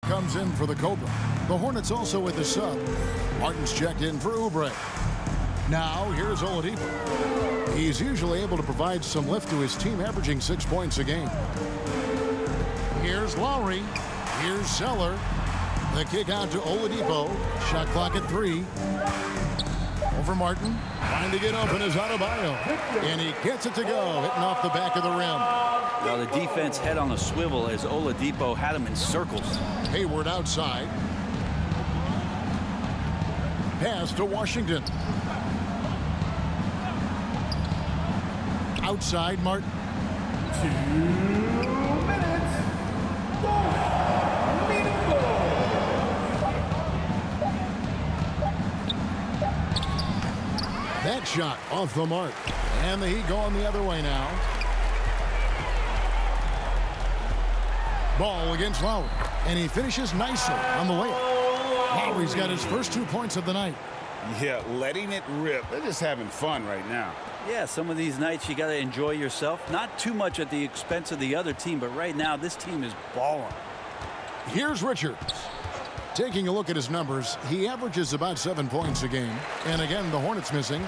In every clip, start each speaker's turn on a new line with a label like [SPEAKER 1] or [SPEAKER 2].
[SPEAKER 1] comes in for the Cobra. The Hornets also with the sub. Martin's checked in for Oubre. Now, here's Oladipo. He's usually able to provide some lift to his team, averaging 6 points a game. Here's Lowry. Here's Zeller. The kick out to Oladipo. Shot clock at 3. Over Martin. Trying to get open is Adebayo. And he gets it to go, hitting off the back of the rim.
[SPEAKER 2] Well, the defense head on a swivel as Oladipo had him in circles.
[SPEAKER 1] Hayward outside. Pass to Washington. Outside, Martin.
[SPEAKER 3] 2 minutes. Meaningful.
[SPEAKER 1] That shot off the mark. And the Heat going the other way now. Ball against Lowry. And he finishes nicely on the layup. Lowry's got his first 2 points of the night.
[SPEAKER 4] Yeah, letting it rip. They're just having fun right now.
[SPEAKER 2] Yeah, some of these nights you got to enjoy yourself. Not too much at the expense of the other team, but right now this team is balling.
[SPEAKER 1] Here's Richards. Taking a look at his numbers, he averages about 7 points a game. And again, the Hornets missing.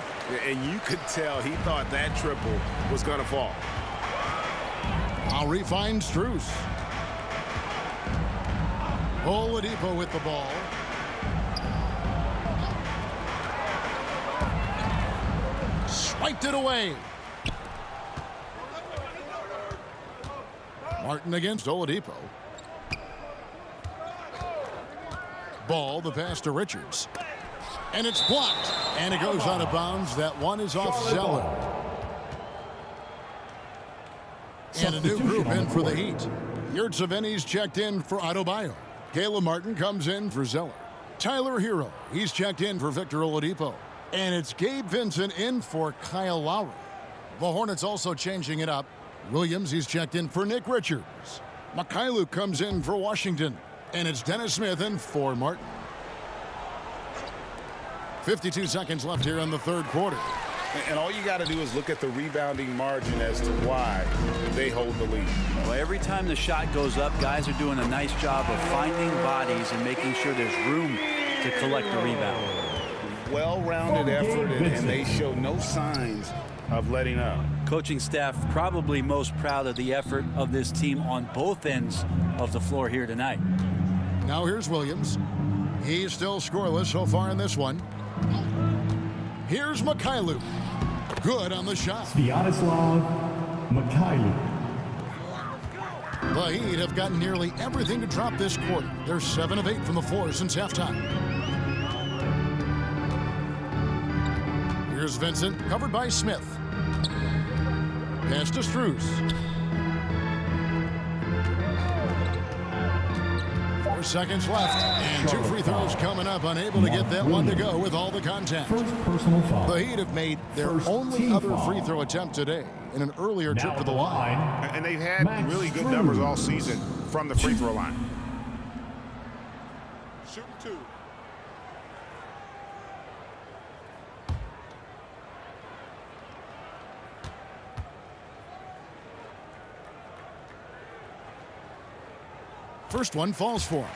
[SPEAKER 4] And you could tell he thought that triple was going to fall.
[SPEAKER 1] Lowry finds Strus. Oladipo with the ball. Swiped it away. Martin against Oladipo. Ball, the pass to Richards. And it's blocked. And it goes out of bounds. That one is off Zeller. And a new group in for the Heat. Yurtseveni's checked in for Adebayo. Caleb Martin comes in for Zeller. Tyler Hero, he's checked in for Victor Oladipo. And it's Gabe Vincent in for Kyle Lowry. The Hornets also changing it up. Williams, he's checked in for Nick Richards. Mikhailuk comes in for Washington. And it's Dennis Smith in for Martin. 52 seconds left here in the third quarter.
[SPEAKER 4] And all you got to do is look at the rebounding margin as to why they hold the lead.
[SPEAKER 2] Well, every time the shot goes up, guys are doing a nice job of finding bodies and making sure there's room to collect the rebound.
[SPEAKER 4] Well-rounded effort, and they show no signs of letting up.
[SPEAKER 2] Coaching staff probably most proud of the effort of this team on both ends of the floor here tonight.
[SPEAKER 1] Now here's Williams. He's still scoreless so far in this one. Here's Mikhailuk. Good on the shot.
[SPEAKER 3] Sviatoslav Mikhailuk.
[SPEAKER 1] The Heat have gotten nearly everything to drop this quarter. They're 7 of 8 from the floor since halftime. Here's Vincent, covered by Smith. Pass to Strus. 4 seconds left, and 2 free throws coming up. Unable to get that one to go with all the contact.
[SPEAKER 3] First personal foul.
[SPEAKER 1] The Heat have made their only other free throw attempt today in an earlier trip to the line.
[SPEAKER 4] And they've had really good numbers all season from the free throw line.
[SPEAKER 5] Shooting 2.
[SPEAKER 1] First one falls for him.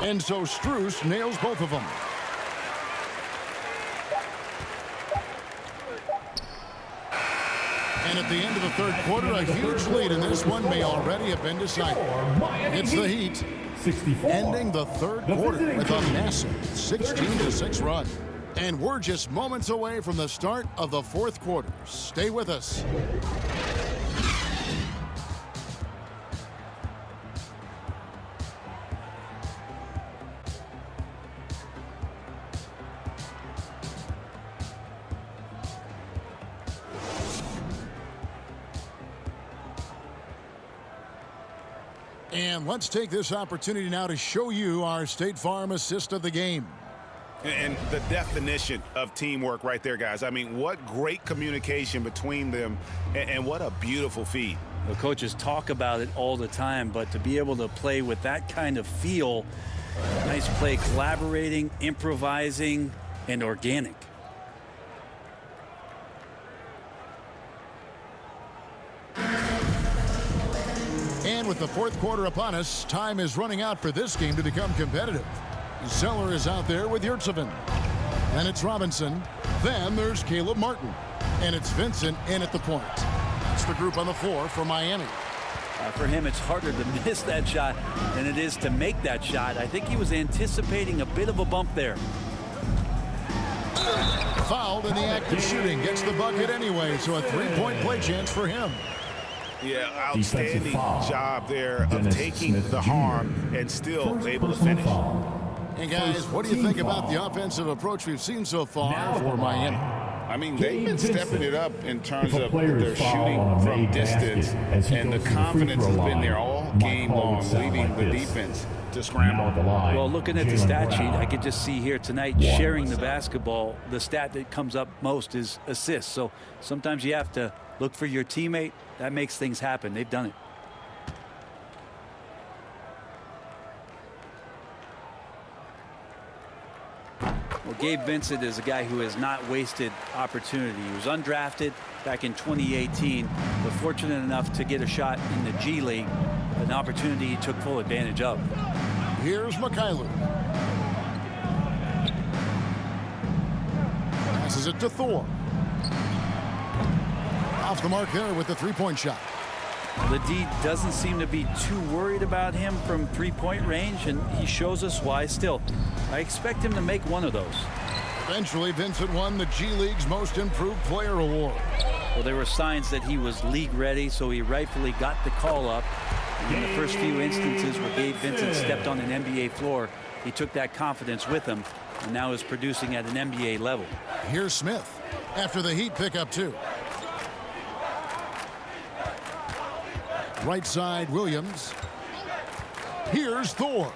[SPEAKER 1] And so Strus nails both of them. And at the end of the third quarter, a huge lead in this one may already have been decided. It's the Heat
[SPEAKER 3] 64.
[SPEAKER 1] ending the third quarter with a massive 16-6 run. And we're just moments away from the start of the fourth quarter. Stay with us. And let's take this opportunity now to show you our State Farm assist of the game.
[SPEAKER 4] And the definition of teamwork right there, guys. I mean, what great communication between them, and what a beautiful feed.
[SPEAKER 2] The coaches talk about it all the time, but to be able to play with that kind of feel, nice play, collaborating, improvising, and organic.
[SPEAKER 1] And with the fourth quarter upon us, time is running out for this game to become competitive. Zeller is out there with Yurtseven. Then it's Robinson. Then there's Caleb Martin. And it's Vincent in at the point. It's the group on the floor for Miami.
[SPEAKER 2] For him, it's harder to miss that shot than it is to make that shot. I think he was anticipating a bit of a bump there.
[SPEAKER 1] Fouled in the act of shooting. Gets the bucket anyway, so a three-point play chance for him.
[SPEAKER 4] Yeah, outstanding job there of taking the harm and still able to finish.
[SPEAKER 1] And guys, what do you think about the offensive approach we've seen so far for Miami?
[SPEAKER 4] I mean, they've been stepping it up in terms of their shooting from distance, and the confidence has been there all game long, leaving the defense to scramble.
[SPEAKER 2] Well, looking at the stat sheet, I could just see here tonight sharing the basketball. The stat that comes up most is assists. So sometimes you have to look for your teammate. That makes things happen. They've done it. Well, Gabe Vincent is a guy who has not wasted opportunity. He was undrafted back in 2018, but fortunate enough to get a shot in the G League, an opportunity he took full advantage of.
[SPEAKER 1] Here's Mikhailuk. Passes it to Thor. Off the mark there with the three-point shot.
[SPEAKER 2] The D doesn't seem to be too worried about him from three-point range, and he shows us why. Still, I expect him to make one of those.
[SPEAKER 1] Eventually, Vincent won the G League's Most Improved Player award.
[SPEAKER 2] Well, there were signs that he was league ready, so he rightfully got the call up. And in the first few instances where Gabe Vincent stepped on an NBA floor, he took that confidence with him and now is producing at an NBA level.
[SPEAKER 1] Here's Smith after the Heat pick up two. Right side, Williams. Here's Thor.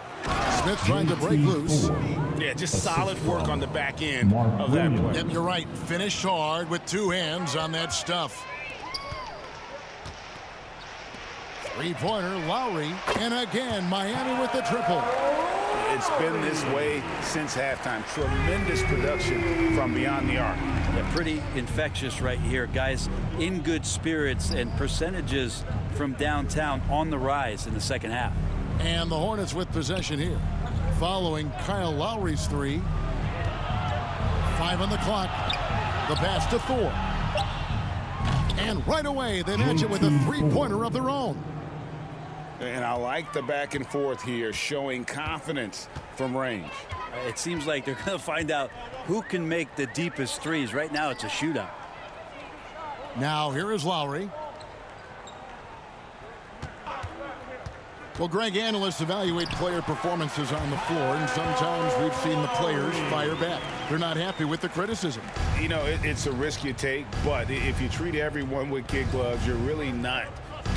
[SPEAKER 1] Smith trying to break loose.
[SPEAKER 4] Yeah, just solid work on the back end of that play.
[SPEAKER 1] Yep, you're right. Finished hard with two hands on that stuff. Three-pointer, Lowry. And again, Miami with the triple.
[SPEAKER 4] It's been this way since halftime. Tremendous production from beyond the arc.
[SPEAKER 2] Yeah, pretty infectious right here. Guys in good spirits, and percentages from downtown on the rise in the second half.
[SPEAKER 1] And the Hornets with possession here. Following Kyle Lowry's three. 5 on the clock. The pass to Thor. And right away, they match it with a three-pointer of their own.
[SPEAKER 4] And I like the back and forth here, showing confidence from range.
[SPEAKER 2] It seems like they're going to find out who can make the deepest threes. Right now, it's a shootout.
[SPEAKER 1] Now, here is Lowry. Well, Greg, analysts evaluate player performances on the floor, and sometimes we've seen the players fire back. They're not happy with the criticism.
[SPEAKER 4] You know, it's a risk you take, but if you treat everyone with kid gloves, you're really not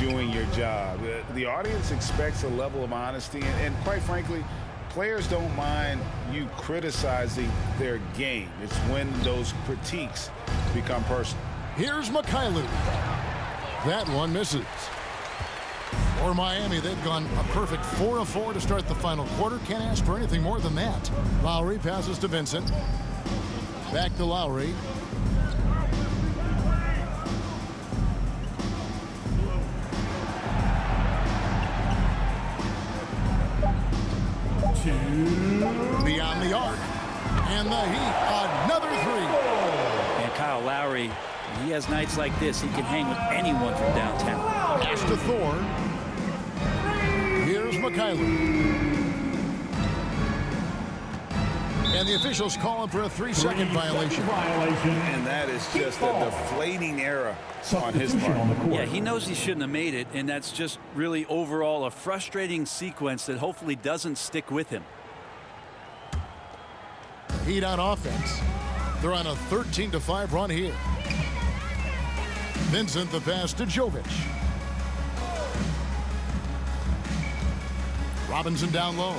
[SPEAKER 4] doing your job. The audience expects a level of honesty, and quite frankly, players don't mind you criticizing their game. It's when those critiques become personal.
[SPEAKER 1] Here's Mikhailuk. That one misses. For Miami, they've gone a perfect 4 of 4 to start the final quarter. Can't ask for anything more than that. Lowry passes to Vincent. Back to Lowry. Beyond the arc. And the Heat, another three.
[SPEAKER 2] And Kyle Lowry, he has nights like this. He can hang with anyone from downtown.
[SPEAKER 1] Pass to Thor. Here's Mikhailuk. And the officials call him for a 3-second violation.
[SPEAKER 4] And that is just a deflating error on his part.
[SPEAKER 2] Yeah, he knows he shouldn't have made it, and that's just really overall a frustrating sequence that hopefully doesn't stick with him.
[SPEAKER 1] Heat on offense. They're on a 13-5 run here. Vincent the pass to Jovic. Robinson down low.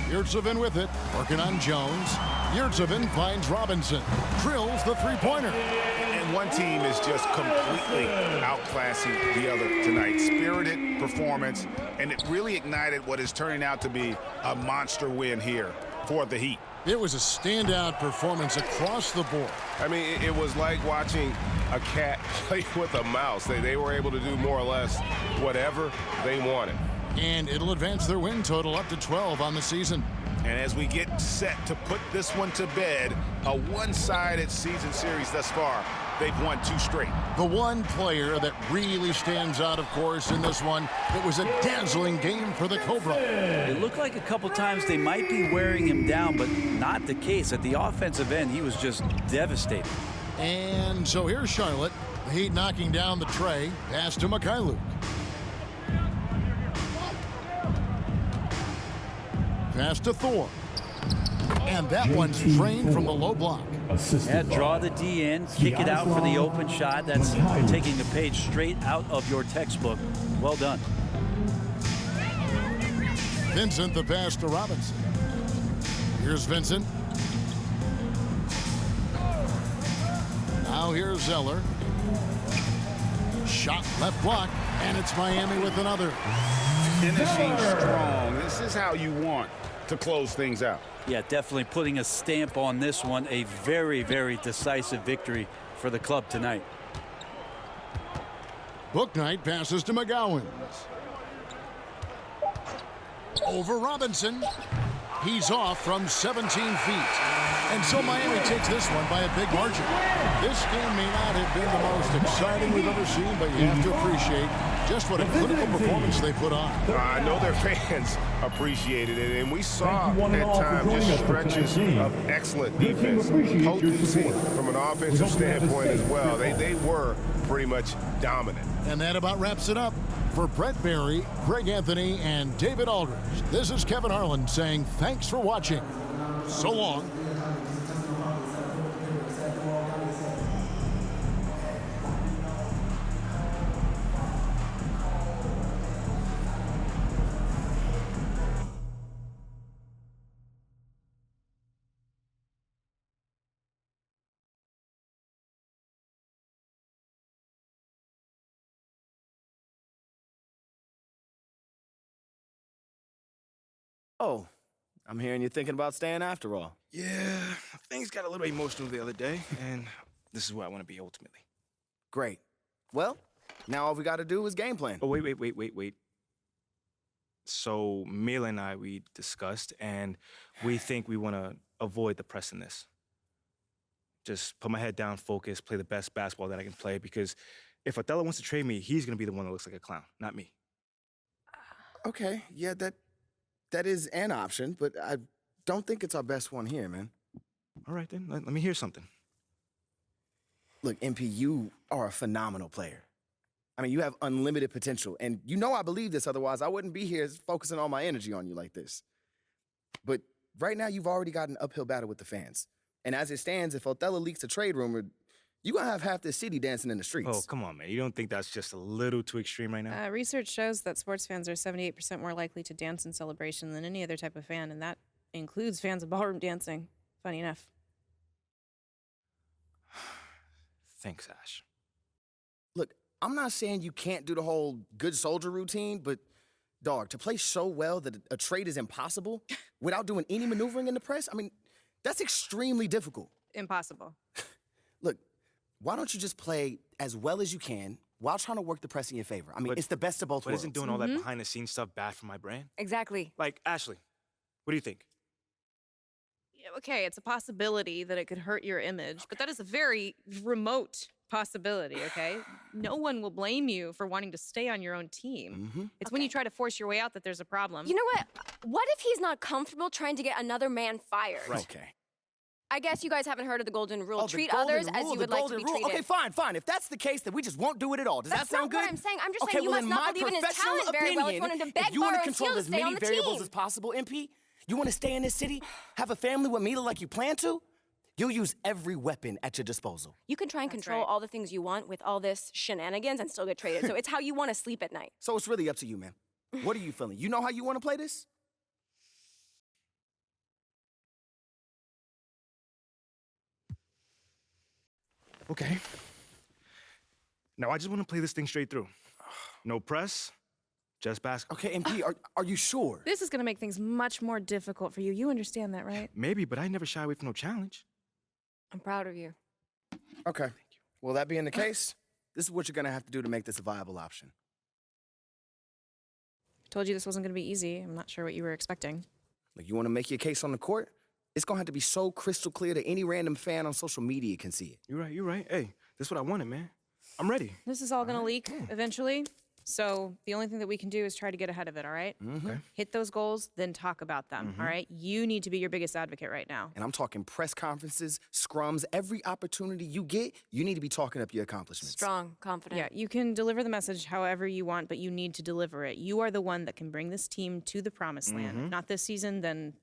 [SPEAKER 1] Yurtseven with it. Working on Jones. Yurtsevin finds Robinson. Drills the three-pointer.
[SPEAKER 4] And one team is just completely outclassing the other tonight. Spirited performance, and it really ignited what is turning out to be a monster win here for the Heat.
[SPEAKER 1] It was a standout performance across the board.
[SPEAKER 5] I mean, it was like watching a cat play with a mouse. They were able to do more or less whatever they wanted.
[SPEAKER 1] And it'll advance their win total up to 12 on the season.
[SPEAKER 4] And as we get set to put this one to bed, a one-sided season series thus far, they've won 2 straight.
[SPEAKER 1] The one player that really stands out, of course, in this one, it was a dazzling game for the Cobra.
[SPEAKER 2] It looked like a couple times they might be wearing him down, but not the case. At the offensive end, he was just devastating.
[SPEAKER 1] And so here's Charlotte. The Heat knocking down the tray. Pass to Mikhailuk. Pass to Thor. And that one's drained from the low block.
[SPEAKER 2] Yeah, draw the D in, kick it out for the open shot. That's taking a page straight out of your textbook. Well done.
[SPEAKER 1] Vincent the pass to Robinson. Here's Vincent. Now here's Zeller. Shot left block, and it's Miami with another.
[SPEAKER 4] Finishing strong. This is how you want to close things out.
[SPEAKER 2] Yeah, definitely putting a stamp on this one. A very, very decisive victory for the club tonight.
[SPEAKER 1] Bouknight passes to McGowan. Over Robinson. He's off from 17 feet. And so Miami takes this one by a big margin. This game may not have been the most exciting we've ever seen, but you have to appreciate just what a clinical performance they put on.
[SPEAKER 5] I know their fans appreciated it, and we saw at times just stretches of excellent defense, potency from an offensive standpoint as well. They were pretty much dominant.
[SPEAKER 1] And that about wraps it up. For Brett Barry, Greg Anthony, and David Aldridge, this is Kevin Harlan saying thanks for watching. So long.
[SPEAKER 6] Oh, I'm hearing you're thinking about staying after all.
[SPEAKER 7] Yeah, things got a little emotional the other day, and this is where I want to be ultimately.
[SPEAKER 6] Great. Well, now all we got to do is game plan.
[SPEAKER 7] Oh, wait. So, Mila and I, we discussed, and we think we want to avoid the press in this. Just put my head down, focus, play the best basketball that I can play, because if Othello wants to trade me, he's going to be the one that looks like a clown, not me.
[SPEAKER 6] Okay, yeah, that is an option, but I don't think it's our best one here, man.
[SPEAKER 7] All right, then. Let me hear something.
[SPEAKER 6] Look, MP, you are a phenomenal player. I mean, you have unlimited potential, and you know I believe this, otherwise I wouldn't be here focusing all my energy on you like this. But right now, you've already got an uphill battle with the fans. And as it stands, if Othello leaks a trade rumor, you're going to have half this city dancing in the streets.
[SPEAKER 7] Oh, come on, man. You don't think that's just a little too extreme right now?
[SPEAKER 8] Research shows that sports fans are 78% more likely to dance in celebration than any other type of fan, and that includes fans of ballroom dancing. Funny enough.
[SPEAKER 7] Thanks, Ash.
[SPEAKER 6] Look, I'm not saying you can't do the whole good soldier routine, but, dog, to play so well that a trade is impossible without doing any maneuvering in the press, I mean, that's extremely difficult.
[SPEAKER 8] Impossible.
[SPEAKER 6] Look, why don't you just play as well as you can while trying to work the press in your favor? I mean, it's the best of both worlds.
[SPEAKER 7] But isn't doing all that behind-the-scenes stuff bad for my brand?
[SPEAKER 9] Exactly.
[SPEAKER 7] Like, Ashley, what do you think?
[SPEAKER 8] Yeah, okay, it's a possibility that it could hurt your image, but that is a very remote possibility, okay? No one will blame you for wanting to stay on your own team. It's when you try to force your way out that there's a problem.
[SPEAKER 9] You know what? What if he's not comfortable trying to get another man fired?
[SPEAKER 6] Right. Okay.
[SPEAKER 9] I guess you guys haven't heard of the golden rule.
[SPEAKER 6] Oh,
[SPEAKER 9] Treat
[SPEAKER 6] the golden
[SPEAKER 9] others as
[SPEAKER 6] rule,
[SPEAKER 9] you
[SPEAKER 6] the
[SPEAKER 9] would like to
[SPEAKER 6] golden
[SPEAKER 9] be
[SPEAKER 6] rule.
[SPEAKER 9] treated.
[SPEAKER 6] Okay, fine. If that's the case, then we just won't do it at all. Does that sound good?
[SPEAKER 9] That's not what I'm saying. I'm just
[SPEAKER 6] okay,
[SPEAKER 9] saying you
[SPEAKER 6] well,
[SPEAKER 9] must
[SPEAKER 6] in
[SPEAKER 9] not
[SPEAKER 6] my
[SPEAKER 9] believe in his
[SPEAKER 6] professional
[SPEAKER 9] talent very well if you want him to beg,
[SPEAKER 6] if you want
[SPEAKER 9] borrow,
[SPEAKER 6] to
[SPEAKER 9] and steal
[SPEAKER 6] control
[SPEAKER 9] to
[SPEAKER 6] as
[SPEAKER 9] stay on
[SPEAKER 6] many
[SPEAKER 9] the
[SPEAKER 6] variables
[SPEAKER 9] team.
[SPEAKER 6] as possible, MP, you want to stay in this city, have a family with Mila like you plan to, you'll use every weapon at your disposal.
[SPEAKER 9] You can try and control all the things you want with all this shenanigans and still get traded. So it's how you want to sleep at night.
[SPEAKER 6] So it's really up to you, man. What are you feeling? You know how you want to play this?
[SPEAKER 7] Okay. Now, I just want to play this thing straight through. No press, just basketball.
[SPEAKER 6] Okay, MP, are you sure?
[SPEAKER 8] This is going to make things much more difficult for you. You understand that, right?
[SPEAKER 7] Maybe, but I never shy away from no challenge.
[SPEAKER 9] I'm proud of you.
[SPEAKER 6] Okay. Well, that being the case, this is what you're going to have to do to make this a viable option.
[SPEAKER 8] Told you this wasn't going to be easy. I'm not sure what you were expecting.
[SPEAKER 6] Like, you want to make your case on the court? It's going to have to be so crystal clear that any random fan on social media can see it.
[SPEAKER 7] You're right. Hey, this is what I wanted, man. I'm ready.
[SPEAKER 8] This is all going to leak eventually. So the only thing that we can do is try to get ahead of it, all right?
[SPEAKER 7] Okay.
[SPEAKER 8] Hit those goals, then talk about them, all right? You need to be your biggest advocate right now.
[SPEAKER 6] And I'm talking press conferences, scrums, every opportunity you get, you need to be talking up your accomplishments.
[SPEAKER 9] Strong, confident.
[SPEAKER 8] Yeah, you can deliver the message however you want, but you need to deliver it. You are the one that can bring this team to the promised land. If not this season, then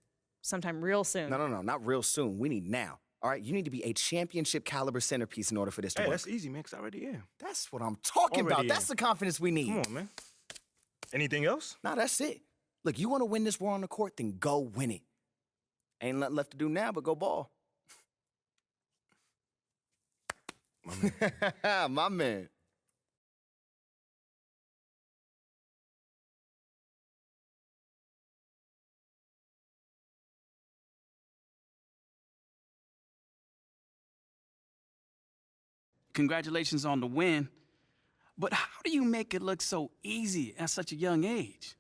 [SPEAKER 8] sometime real soon.
[SPEAKER 6] No, not real soon. We need now. All right, you need to be a championship caliber centerpiece in order for this to
[SPEAKER 7] Hey,
[SPEAKER 6] work.
[SPEAKER 7] that's easy, man, because I already am.
[SPEAKER 6] That's what I'm talking about.
[SPEAKER 7] Already
[SPEAKER 6] That's
[SPEAKER 7] am.
[SPEAKER 6] the confidence we need.
[SPEAKER 7] Come on, man. Anything else?
[SPEAKER 6] Nah, that's it. Look, you want to win this war on the court, then go win it. Ain't nothing left to do now but go ball.
[SPEAKER 7] My man.
[SPEAKER 6] My man.
[SPEAKER 10] Congratulations on the win. But how do you make it look so easy at such a young age?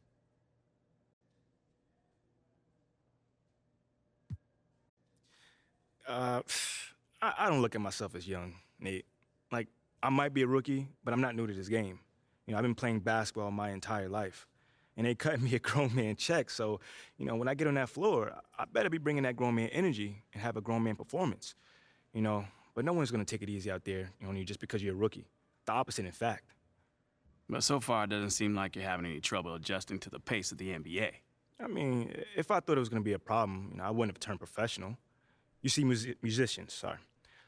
[SPEAKER 7] I don't look at myself as young, Nate. Like, I might be a rookie, but I'm not new to this game. You know, I've been playing basketball my entire life. And they cut me a grown man check, so, you know, when I get on that floor, I better be bringing that grown man energy and have a grown man performance. You know, but no one's gonna take it easy out there on you just because you're a rookie. The opposite, in fact.
[SPEAKER 10] But so far, it doesn't seem like you're having any trouble adjusting to the pace of the NBA.
[SPEAKER 7] I mean, if I thought it was gonna be a problem, you know, I wouldn't have turned professional. You see musicians,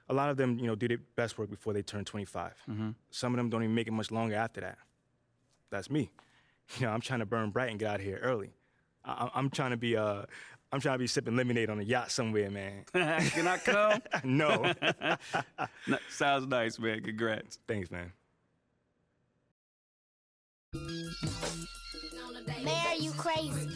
[SPEAKER 7] a lot of them, you know, do their best work before they turn 25. Some of them don't even make it much longer after that. That's me. You know, I'm trying to burn bright and get out of here early. I'm trying to be sipping lemonade on a yacht somewhere, man.
[SPEAKER 10] Can I come?
[SPEAKER 7] No.
[SPEAKER 10] Sounds nice, man. Congrats.
[SPEAKER 7] Thanks, man.
[SPEAKER 11] Man, are you crazy?